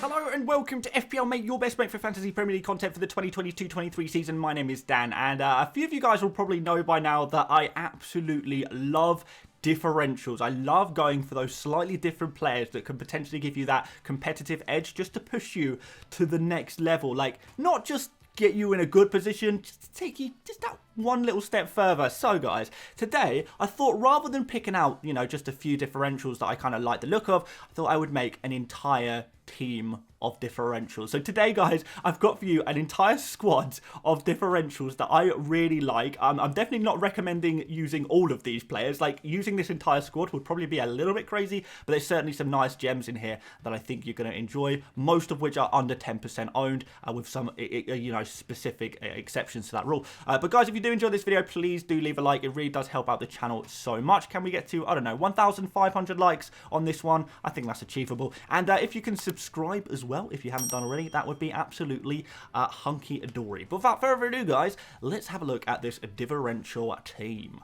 Hello and welcome to FPL Mate, your best mate for Fantasy Premier League content for the 2022-23 season. My name is Dan, and a few of you guys will probably know by now that I absolutely love differentials. I love going for those slightly different players that can potentially give you that competitive edge just to push you to the next level. Like, not just get you in a good position, just to take you just that one little step further. So guys, today I thought rather than picking out, just a few differentials that I kind of like the look of, I thought I would make an entire team of differentials. So today, guys, I've got for you an entire squad of differentials that I really like. I'm definitely not recommending using all of these players. Like, using this entire squad would probably be a little bit crazy, but there's certainly some nice gems in here that I think you're going to enjoy, most of which are under 10% owned, with some specific exceptions to that rule. But guys, if you do enjoy this video, please do leave a like. It really does help out the channel so much. Can we get to, I don't know, 1,500 likes on this one? I think that's achievable. And if you can subscribe as well, if you haven't done already, that would be absolutely hunky-dory. But without further ado, guys, let's have a look at this differential team.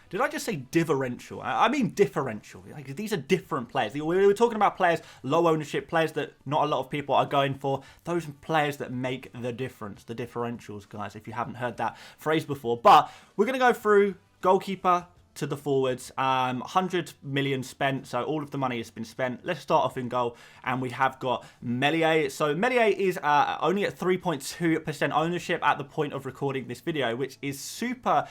Did I just say differential? I mean differential. Like, these are different players. We were talking about players, low ownership, players that not a lot of people are going for. Those players that make the difference, the differentials, guys, if you haven't heard that phrase before. But we're going to go through goalkeeper to the forwards, 100 million spent, so all of the money has been spent. Let's start off in goal, and we have got Meslier. So Meslier is only at 3.2% ownership at the point of recording this video, which is super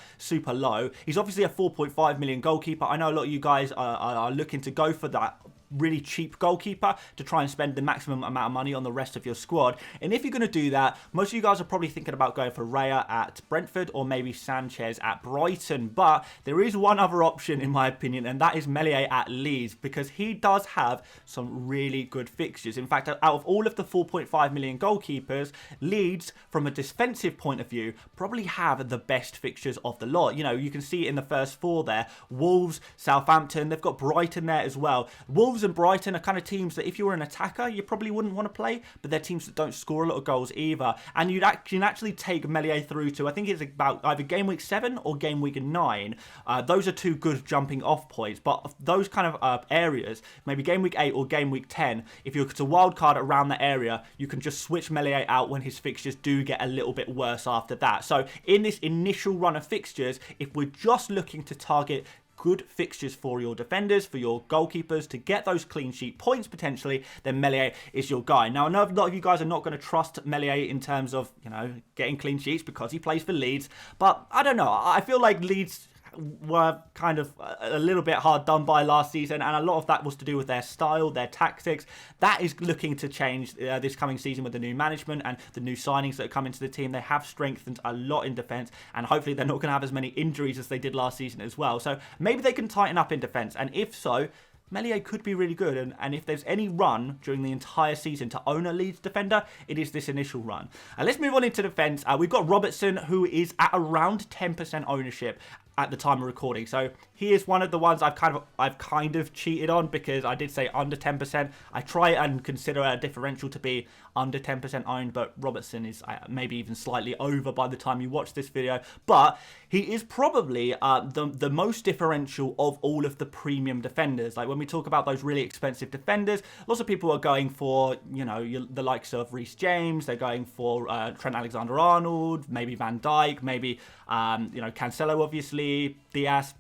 low. He's obviously a 4.5 million goalkeeper. I know a lot of you guys are looking to go for that really cheap goalkeeper to try and spend the maximum amount of money on the rest of your squad. And if you're going to do that, most of you guys are probably thinking about going for Raya at Brentford or maybe Sanchez at Brighton. But there is one other option, in my opinion, and that is Meslier at Leeds, because he does have some really good fixtures. In fact, out of all of the 4.5 million goalkeepers, Leeds, from a defensive point of view, probably have the best fixtures of the lot. You can see in the first four there, Wolves, Southampton, they've got Brighton there as well. Wolves and Brighton are kind of teams that if you were an attacker, you probably wouldn't want to play, but they're teams that don't score a lot of goals either. And you can actually take Meslier through to, I think it's about either game week 7 or game week 9. Those are two good jumping off points, but those kind of areas, maybe game week 8 or game week 10, if you're to wildcard around that area, you can just switch Meslier out when his fixtures do get a little bit worse after that. So in this initial run of fixtures, if we're just looking to target good fixtures for your defenders, for your goalkeepers, to get those clean sheet points potentially, then Meslier is your guy. Now, I know a lot of you guys are not going to trust Meslier in terms of, getting clean sheets because he plays for Leeds, but I don't know. I feel like Leeds were kind of a little bit hard done by last season, and a lot of that was to do with their style, their tactics. That is looking to change this coming season with the new management and the new signings that are coming to the team. They have strengthened a lot in defence, and hopefully they're not going to have as many injuries as they did last season as well. So maybe they can tighten up in defence, and if so, Meslier could be really good, and if there's any run during the entire season to own a Leeds defender, it is this initial run. Let's move on into defence. We've got Robertson, who is at around 10% ownership at the time of recording. So he is one of the ones I've kind of cheated on, because I did say under 10%. I try and consider a differential to be under 10% owned, but Robertson is maybe even slightly over by the time you watch this video. But he is probably the most differential of all of the premium defenders. Like, when we talk about those really expensive defenders, lots of people are going for, the likes of Reece James. They're going for Trent Alexander-Arnold, maybe Van Dijk, maybe, Cancelo, obviously, Diaz.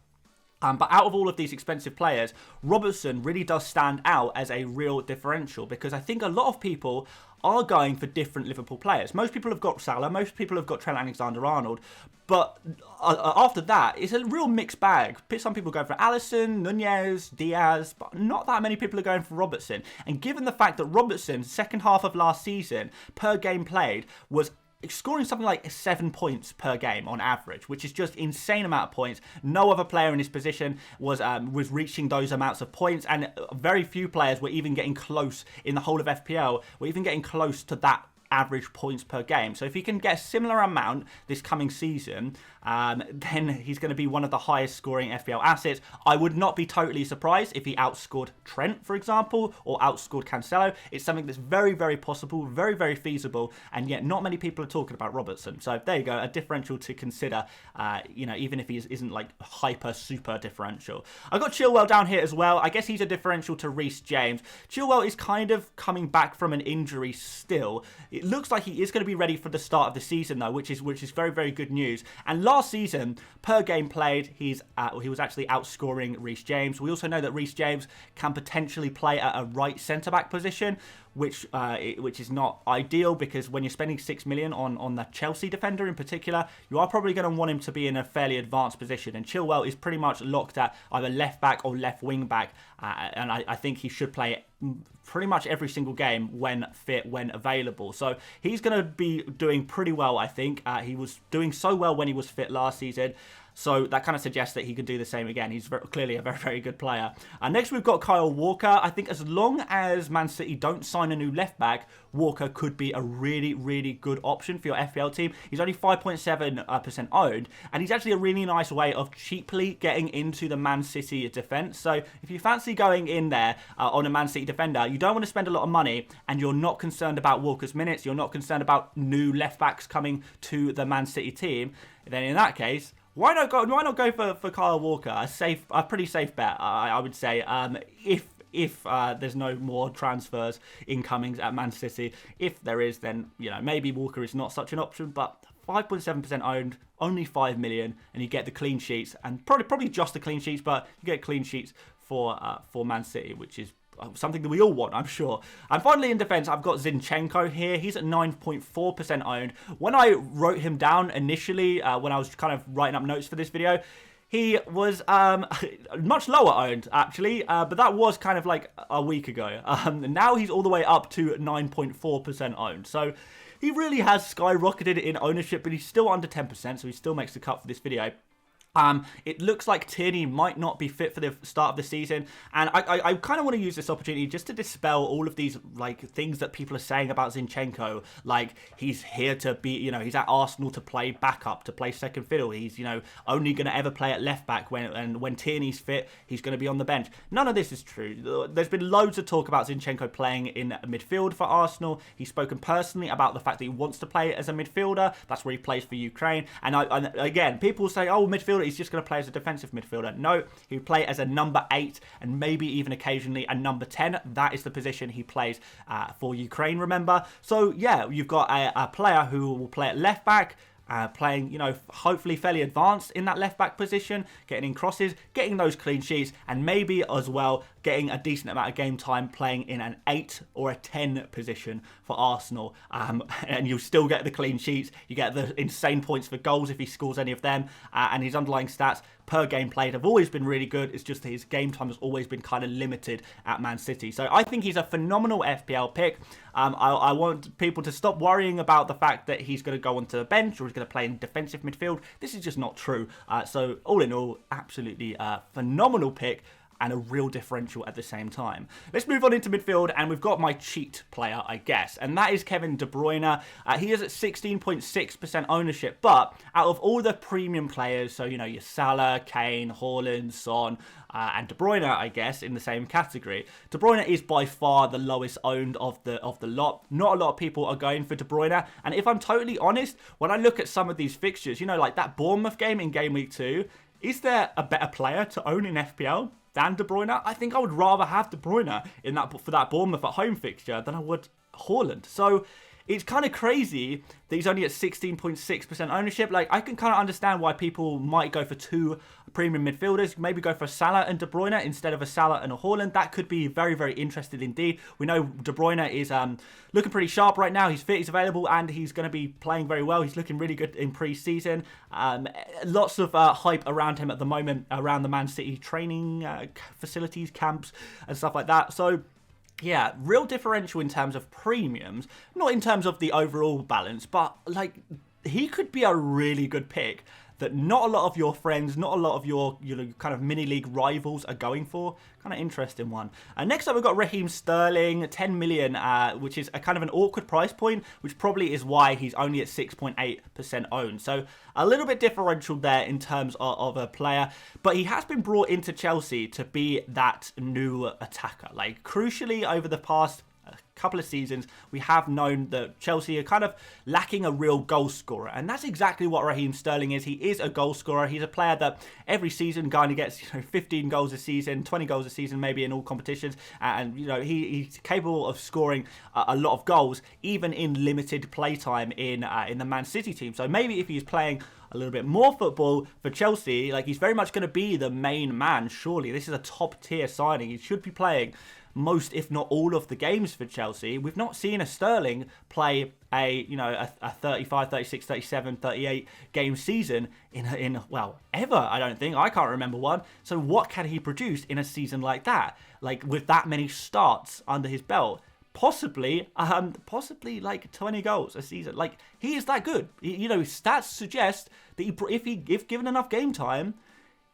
But out of all of these expensive players, Robertson really does stand out as a real differential, because I think a lot of people are going for different Liverpool players. Most people have got Salah, most people have got Trent Alexander-Arnold, but after that, it's a real mixed bag. Some people go for Alisson, Nunez, Diaz, but not that many people are going for Robertson. And given the fact that Robertson, second half of last season, per game played, was scoring something like 7 points per game on average, which is just insane amount of points. No other player in his position was reaching those amounts of points, and very few players were even getting close in the whole of FPL. Were even getting close to that average points per game. So if he can get a similar amount this coming season, then he's going to be one of the highest scoring FPL assets. I would not be totally surprised if he outscored Trent, for example, or outscored Cancelo. It's something that's very, very possible, very, very feasible, and yet not many people are talking about Robertson. So there you go, a differential to consider, even if he isn't like hyper, super differential. I've got Chilwell down here as well. I guess he's a differential to Reece James. Chilwell is kind of coming back from an injury still. It looks like he is going to be ready for the start of the season though, which is very, very good news. And last season, per game played, he was actually outscoring Reece James. We also know that Reece James can potentially play at a right centre-back position, which is not ideal, because when you're spending 6 million on the Chelsea defender in particular, you are probably going to want him to be in a fairly advanced position. And Chilwell is pretty much locked at either left back or left wing back, and I think he should play pretty much every single game when fit, when available. So he's going to be doing pretty well, I think. He was doing so well when he was fit last season. So that kind of suggests that he could do the same again. He's clearly a very, very good player. Next, we've got Kyle Walker. I think as long as Man City don't sign a new left back, Walker could be a really, really good option for your FPL team. He's only 5.7% owned, and he's actually a really nice way of cheaply getting into the Man City defence. So if you fancy going in there on a Man City defender, you don't want to spend a lot of money, and you're not concerned about Walker's minutes, you're not concerned about new left backs coming to the Man City team, then in that case, why not go for Kyle Walker? A pretty safe bet, I would say. If there's no more transfers incomings at Man City, if there is, then maybe Walker is not such an option. But 5.7% owned, only 5 million, and you get the clean sheets, and probably just the clean sheets, but you get clean sheets for Man City, which is something that we all want, I'm sure. And finally in defence, I've got Zinchenko here. He's at 9.4% owned. When I wrote him down initially, when I was kind of writing up notes for this video, he was much lower owned, actually, but that was kind of like a week ago. Now he's all the way up to 9.4% owned. So he really has skyrocketed in ownership, but he's still under 10%, so he still makes the cut for this video. It looks like Tierney might not be fit for the start of the season, and I kind of want to use this opportunity just to dispel all of these things that people are saying about Zinchenko. Like, he's here to be, he's at Arsenal to play backup, to play second fiddle. He's, only going to ever play at left back when Tierney's fit, he's going to be on the bench. None of this is true. There's been loads of talk about Zinchenko playing in midfield for Arsenal. He's spoken personally about the fact that he wants to play as a midfielder. That's where he plays for Ukraine. And again, people say, oh, midfielder, he's just going to play as a defensive midfielder. No, he would play as a number 8 and maybe even occasionally a number 10. That is the position he plays for Ukraine, remember? So yeah, you've got a player who will play at left back, playing, hopefully fairly advanced in that left back position, getting in crosses, getting those clean sheets, and maybe as well getting a decent amount of game time playing in an 8 or a 10 position for Arsenal. And you still get the clean sheets, you get the insane points for goals if he scores any of them, and his underlying stats per game played have always been really good. It's just that his game time has always been kind of limited at Man City. So I think he's a phenomenal FPL pick. I want people to stop worrying about the fact that he's going to go onto the bench or he's going to play in defensive midfield. This is just not true. So all in all, absolutely phenomenal pick and a real differential at the same time. Let's move on into midfield, and we've got my cheat player, I guess, and that is Kevin De Bruyne. He is at 16.6% ownership, but out of all the premium players, so your Salah, Kane, Haaland, Son, and De Bruyne, I guess, in the same category, De Bruyne is by far the lowest owned of the lot. Not a lot of people are going for De Bruyne, and if I'm totally honest, when I look at some of these fixtures, like that Bournemouth game in Game Week 2, is there a better player to own in FPL than De Bruyne? I think I would rather have De Bruyne for that Bournemouth at home fixture than I would Haaland. So it's kind of crazy that he's only at 16.6% ownership. Like, I can kind of understand why people might go for two premium midfielders, maybe go for Salah and De Bruyne instead of a Salah and a Haaland. That could be very, very interesting indeed. We know De Bruyne is looking pretty sharp right now. He's fit, he's available, and he's going to be playing very well. He's looking really good in pre-season. Lots of hype around him at the moment, around the Man City training facilities, camps, and stuff like that. So yeah, real differential in terms of premiums, not in terms of the overall balance, but like, he could be a really good pick that not a lot of your friends, not a lot of your kind of mini league rivals are going for. Kind of interesting one. Next up, we've got Raheem Sterling, 10 million, which is a kind of an awkward price point, which probably is why he's only at 6.8% owned. So a little bit differential there in terms of a player, but he has been brought into Chelsea to be that new attacker. Like, crucially, over the past couple of seasons, we have known that Chelsea are kind of lacking a real goal scorer, and that's exactly what Raheem Sterling is. He is a goal scorer. He's a player that every season kind of gets 15 goals a season, 20 goals a season, maybe in all competitions, and he's capable of scoring a lot of goals, even in limited playtime in the Man City team. So maybe if he's playing a little bit more football for Chelsea, like, he's very much going to be the main man. Surely this is a top tier signing. He should be playing most, if not all, of the games for Chelsea. We've not seen a Sterling play a 35, 36, 37, 38 game season in well, ever, I don't think. I can't remember one. So what can he produce in a season like that? Like, with that many starts under his belt? Possibly like 20 goals a season. Like, he is that good. Stats suggest that if given enough game time,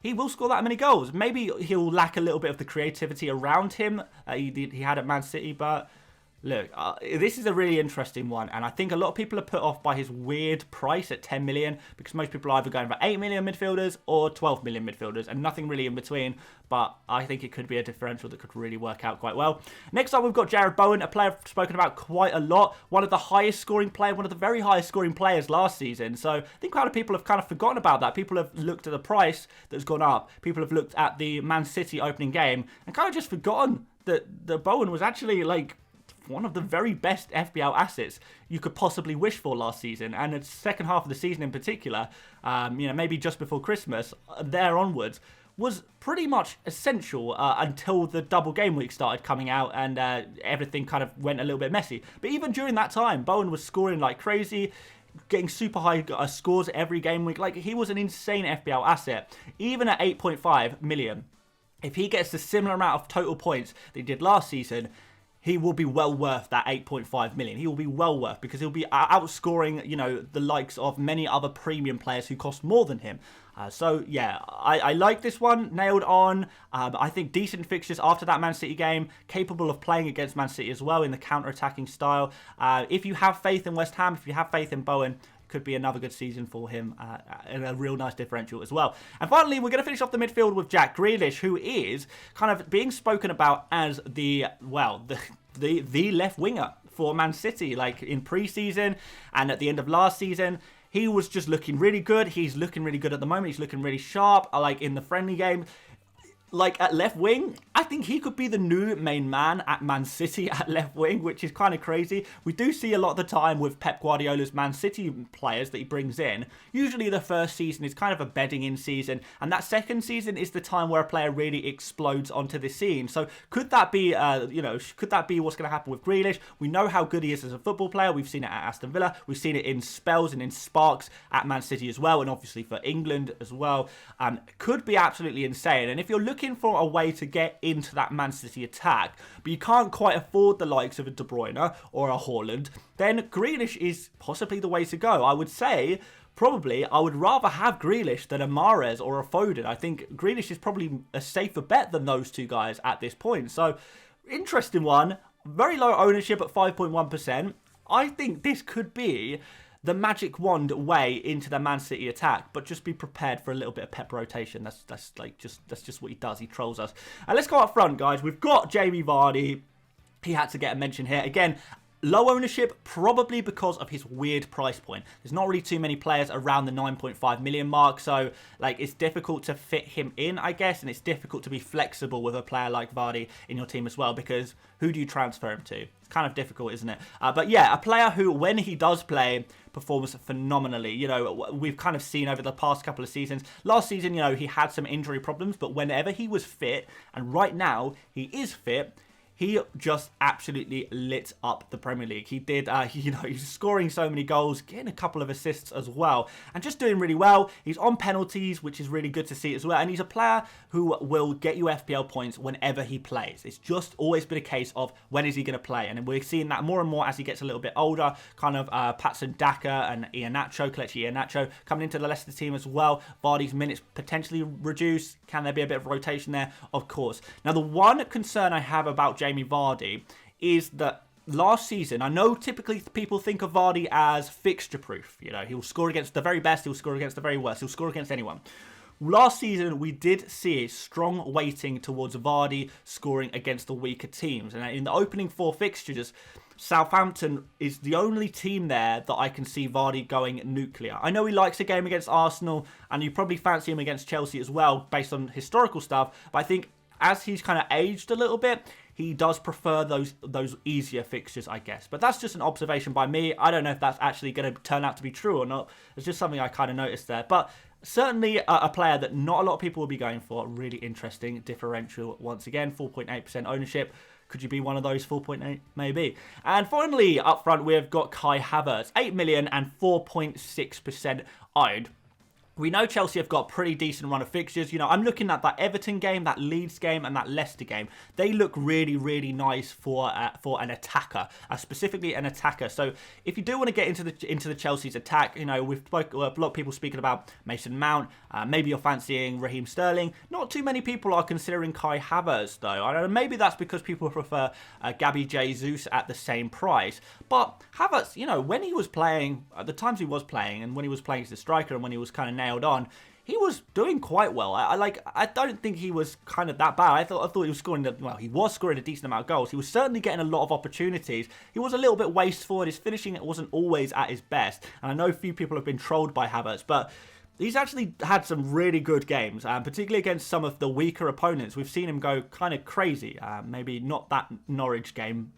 he will score that many goals. Maybe he'll lack a little bit of the creativity around him he had at Man City, but look, this is a really interesting one, and I think a lot of people are put off by his weird price at 10 million, because most people are either going for 8 million midfielders or 12 million midfielders, and nothing really in between, but I think it could be a differential that could really work out quite well. Next up, we've got Bowen, a player I've spoken about quite a lot, one of the highest scoring players, one of the very highest scoring players last season, so I think a lot of people have kind of forgotten about that. People have looked at the price that's gone up, people have looked at the Man City opening game, and kind of just forgotten that Bowen was actually, like, one of the very best FPL assets you could possibly wish for last season, and the second half of the season in particular, maybe just before Christmas, there onwards, was pretty much essential until the double game week started coming out, and everything kind of went a little bit messy. But even during that time, Bowen was scoring like crazy, getting super high scores every game week. Like, he was an insane FPL asset, even at 8.5 million. If he gets a similar amount of total points that he did last season, he will be well worth that 8.5 million. He will be well worth, because he'll be outscoring, the likes of many other premium players who cost more than him. So, yeah, I like this one. Nailed on. I think decent fixtures after that Man City game. Capable of playing against Man City as well in the counter-attacking style. If you have faith in West Ham, if you have faith in Bowen, could be another good season for him, and a real nice differential as well. And finally, we're going to finish off the midfield with Jack Grealish, who is kind of being spoken about as the left winger for Man City. Like, in pre-season and at the end of last season, he was just looking really good. He's looking really good at the moment. He's looking really sharp, like in the friendly game. Like, at left wing, I think he could be the new main man at Man City at left wing, which is kind of crazy. We do see a lot of the time with Pep Guardiola's Man City players that he brings in. Usually the first season is kind of a bedding in season, and that second season is the time where a player really explodes onto the scene. So could that be, could that be what's going to happen with Grealish? We know how good he is as a football player. We've seen it at Aston Villa. We've seen it in spells and in sparks at Man City as well, and obviously for England as well. Could be absolutely insane. And if you're looking for a way to get into that Man City attack, but you can't quite afford the likes of a De Bruyne or a Haaland, then Grealish is possibly the way to go. I would say, probably, I would rather have Grealish than a Mahrez or a Foden. I think Grealish is probably a safer bet than those two guys at this point. So, interesting one. Very low ownership at 5.1%. I think this could be the magic wand way into the Man City attack, but just be prepared for a little bit of Pep rotation. That's just what he does. He trolls us. And let's go up front, guys. We've got Jamie Vardy. He had to get a mention here. Again, low ownership, probably because of his weird price point. There's not really too many players around the 9.5 million mark, so like it's difficult to fit him in, I guess, and it's difficult to be flexible with a player like Vardy in your team as well, because who do you transfer him to? It's kind of difficult, isn't it? But yeah, a player who, when he does play, performs phenomenally. We've kind of seen over the past couple of seasons. Last season, he had some injury problems, but whenever he was fit, and right now he is fit, he just absolutely lit up the Premier League. He did, he's scoring so many goals, getting a couple of assists as well, and just doing really well. He's on penalties, which is really good to see as well, and he's a player who will get you FPL points whenever he plays. It's just always been a case of when is he going to play, and we're seeing that more and more as he gets a little bit older. Kind of Patson Daka and Kelechi Iheanacho coming into the Leicester team as well. Vardy's minutes potentially reduced. Can there be a bit of rotation there? Of course. Now, the one concern I have about Jamie Vardy is that last season, I know typically people think of Vardy as fixture proof. You know, he'll score against the very best, he'll score against the very worst, he'll score against anyone. Last season, we did see a strong weighting towards Vardy scoring against the weaker teams. And in the opening 4 fixtures, Southampton is the only team there that I can see Vardy going nuclear. I know he likes a game against Arsenal, and you probably fancy him against Chelsea as well, based on historical stuff. But I think as he's kind of aged a little bit, he does prefer those easier fixtures, I guess. But that's just an observation by me. I don't know if that's actually going to turn out to be true or not. It's just something I kind of noticed there. But certainly a player that not a lot of people will be going for. Really interesting differential once again. 4.8% ownership. Could you be one of those? 4.8? Maybe. And finally, up front, we've got Kai Havertz. 8 million and 4.6% owned. We know Chelsea have got a pretty decent run of fixtures. You know, I'm looking at that Everton game, that Leeds game, and that Leicester game. They look really, really nice for an attacker, specifically an attacker. So if you do want to get into the Chelsea's attack, you know, we've a lot of people speaking about Mason Mount. Maybe you're fancying Raheem Sterling. Not too many people are considering Kai Havertz, though. I don't know, maybe that's because people prefer Gabby Jesus at the same price. But Havertz, you know, when he was playing, at the times he was playing, and when he was playing as a striker, and when he was kind of nailed on, he was doing quite well. I don't think he was kind of that bad. I thought he was scoring he was scoring a decent amount of goals. He was certainly getting a lot of opportunities. He was a little bit wasteful, and his finishing wasn't always at his best. And I know a few people have been trolled by Havertz, but he's actually had some really good games, particularly against some of the weaker opponents. We've seen him go kind of crazy. Maybe not that Norwich game.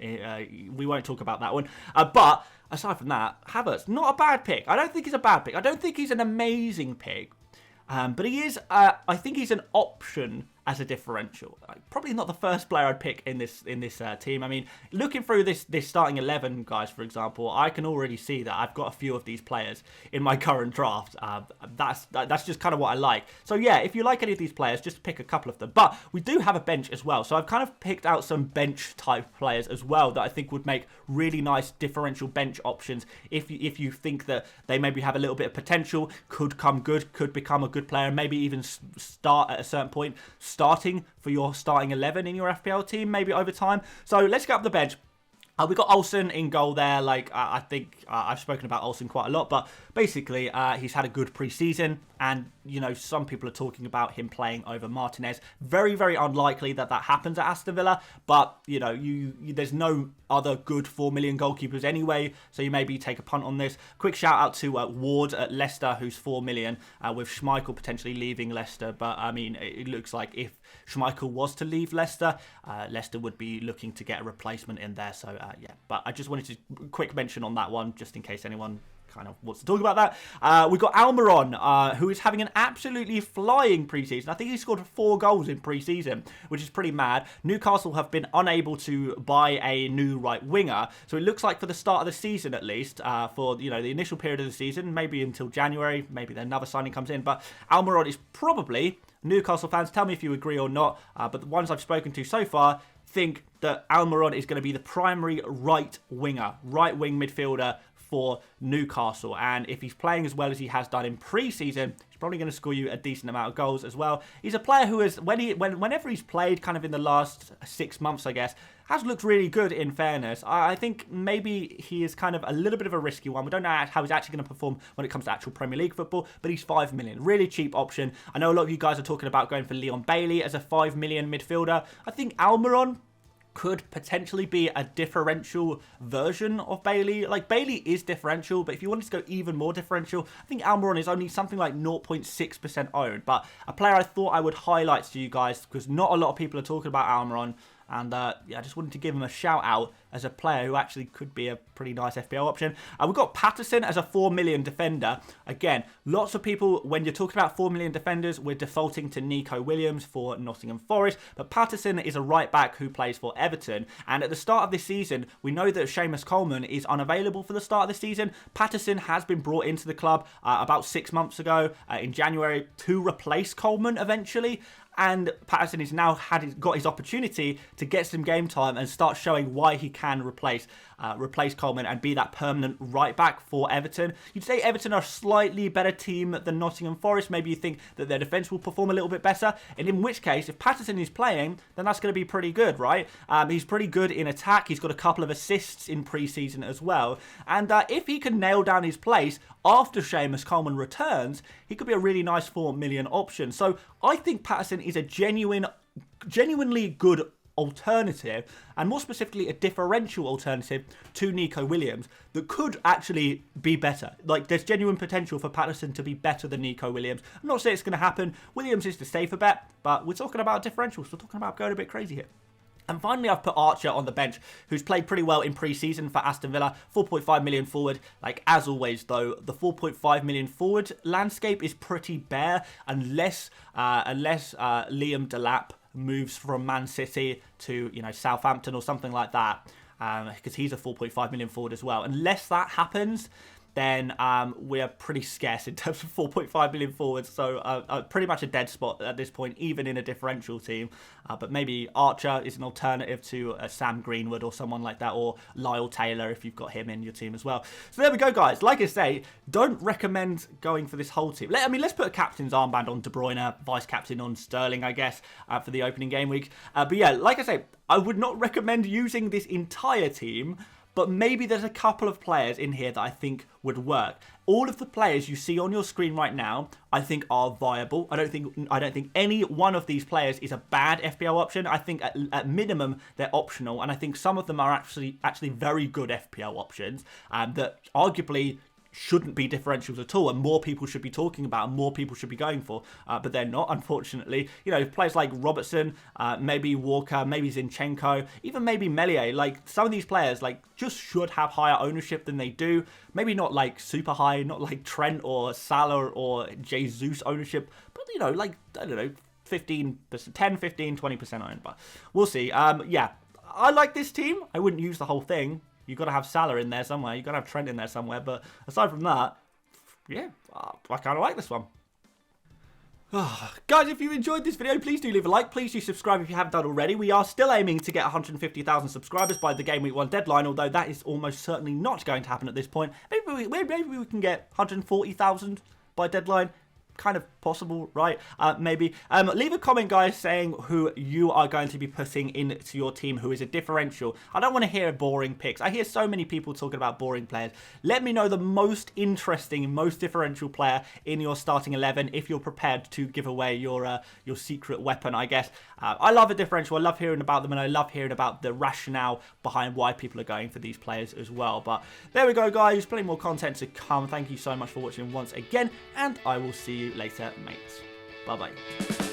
We won't talk about that one. But aside from that, Havertz, not a bad pick. I don't think he's a bad pick. I don't think he's an amazing pick. But he is, I think he's an option as a differential. Probably not the first player I'd pick in this team. I mean, looking through this starting 11, guys, for example, I can already see that I've got a few of these players in my current draft. That's just kind of what I like. So yeah, if you like any of these players, just pick a couple of them. But we do have a bench as well. So I've kind of picked out some bench type players as well that I think would make really nice differential bench options if you think that they maybe have a little bit of potential, could come good, could become a good player, maybe even start at a certain point, starting for your starting 11 in your FPL team, maybe over time. So let's get up the bench. We got Olsen in goal there. I think I've spoken about Olsen quite a lot, but basically he's had a good pre-season, and you know, some people are talking about him playing over Martinez. Very, very unlikely that happens at Aston Villa, but you know, there's no other good 4 million goalkeepers anyway, so you maybe take a punt on this. Quick shout out to Ward at Leicester, who's 4 million, with Schmeichel potentially leaving Leicester. But I mean, it looks like if Schmeichel was to leave Leicester, Leicester would be looking to get a replacement in there. So yeah, but I just wanted to quick mention on that one, just in case anyone kind of wants to talk about that. We've got Almiron, who is having an absolutely flying pre-season. I think he scored 4 goals in pre-season, which is pretty mad. Newcastle have been unable to buy a new right winger, so it looks like for the start of the season, at least, for the initial period of the season, maybe until January, maybe then another signing comes in. But Almiron is probably, Newcastle fans, tell me if you agree or not, but the ones I've spoken to so far think that Almiron is going to be the primary right wing midfielder for Newcastle, and if he's playing as well as he has done in pre-season, he's probably going to score you a decent amount of goals as well. He's a player who has, whenever he's played kind of in the last 6 months, I guess, has looked really good, in fairness. I think maybe he is kind of a little bit of a risky one. We don't know how he's actually going to perform when it comes to actual Premier League football, but he's 5 million. Really cheap option. I know a lot of you guys are talking about going for Leon Bailey as a 5 million midfielder. I think Almiron could potentially be a differential version of Bailey. Like, Bailey is differential, but if you wanted to go even more differential, I think Almiron is only something like 0.6% owned. But a player I thought I would highlight to you guys, because not a lot of people are talking about Almiron. And yeah, I just wanted to give him a shout out as a player who actually could be a pretty nice FPL option. We've got Patterson as a 4 million defender. Again, lots of people, when you're talking about 4 million defenders, we're defaulting to Nico Williams for Nottingham Forest. But Patterson is a right back who plays for Everton. And at the start of this season, we know that Seamus Coleman is unavailable for the start of the season. Patterson has been brought into the club about 6 months ago in January to replace Coleman eventually. And Patterson has now got his opportunity to get some game time and start showing why he can replace Coleman and be that permanent right back for Everton. You'd say Everton are a slightly better team than Nottingham Forest. Maybe you think that their defence will perform a little bit better. And in which case, if Patterson is playing, then that's going to be pretty good, right? He's pretty good in attack. He's got a couple of assists in pre-season as well. And if he can nail down his place after Seamus Coleman returns, he could be a really nice 4 million option. So I think Patterson is a genuinely good alternative, and more specifically a differential alternative to Nico Williams that could actually be better. Like, there's genuine potential for Patterson to be better than Nico Williams. I'm not saying it's going to happen. Williams is the safer bet, but we're talking about differentials. We're talking about going a bit crazy here. And finally, I've put Archer on the bench, who's played pretty well in pre-season for Aston Villa. 4.5 million forward. Like, as always, though, the 4.5 million forward landscape is pretty bare unless Liam Delap moves from Man City to, you know, Southampton or something like that, because he's a 4.5 million forward as well. Unless that happens, then we're pretty scarce in terms of 4.5 million forwards. So pretty much a dead spot at this point, even in a differential team. But maybe Archer is an alternative to Sam Greenwood or someone like that, or Lyle Taylor if you've got him in your team as well. So there we go, guys. Like I say, don't recommend going for this whole team. I mean, let's put a captain's armband on De Bruyne, vice-captain on Sterling, I guess, for the opening game week. But yeah, like I say, I would not recommend using this entire team, but maybe there's a couple of players in here that I think would work. All of the players you see on your screen right now, I think are viable. I don't think any one of these players is a bad FPL option. I think at minimum they're optional, and I think some of them are actually very good FPL options that arguably shouldn't be differentials at all, and more people should be talking about and more people should be going for, but they're not, unfortunately. You know, players like Robertson, maybe Walker, maybe Zinchenko, even maybe Meslier, like some of these players like just should have higher ownership than they do. Maybe not like super high, not like Trent or Salah or Jesus ownership, but you know, like, I don't know, 15%, 10, 15, 20% owned, but we'll see. Yeah, I like this team. I wouldn't use the whole thing. You've got to have Salah in there somewhere. You've got to have Trent in there somewhere. But aside from that, yeah, I kind of like this one. Guys, if you enjoyed this video, please do leave a like. Please do subscribe if you haven't done already. We are still aiming to get 150,000 subscribers by the Game Week 1 deadline, although that is almost certainly not going to happen at this point. Maybe we can get 140,000 by deadline. Kind of possible, right? Maybe. Leave a comment, guys, saying who you are going to be putting into your team who is a differential. I don't want to hear boring picks. I hear so many people talking about boring players. Let me know the most interesting, most differential player in your starting 11 if you're prepared to give away your secret weapon, I guess. I love a differential. I love hearing about them, and I love hearing about the rationale behind why people are going for these players as well. But there we go, guys. Plenty more content to come. Thank you so much for watching once again, and I will see you later, mates. Bye-bye.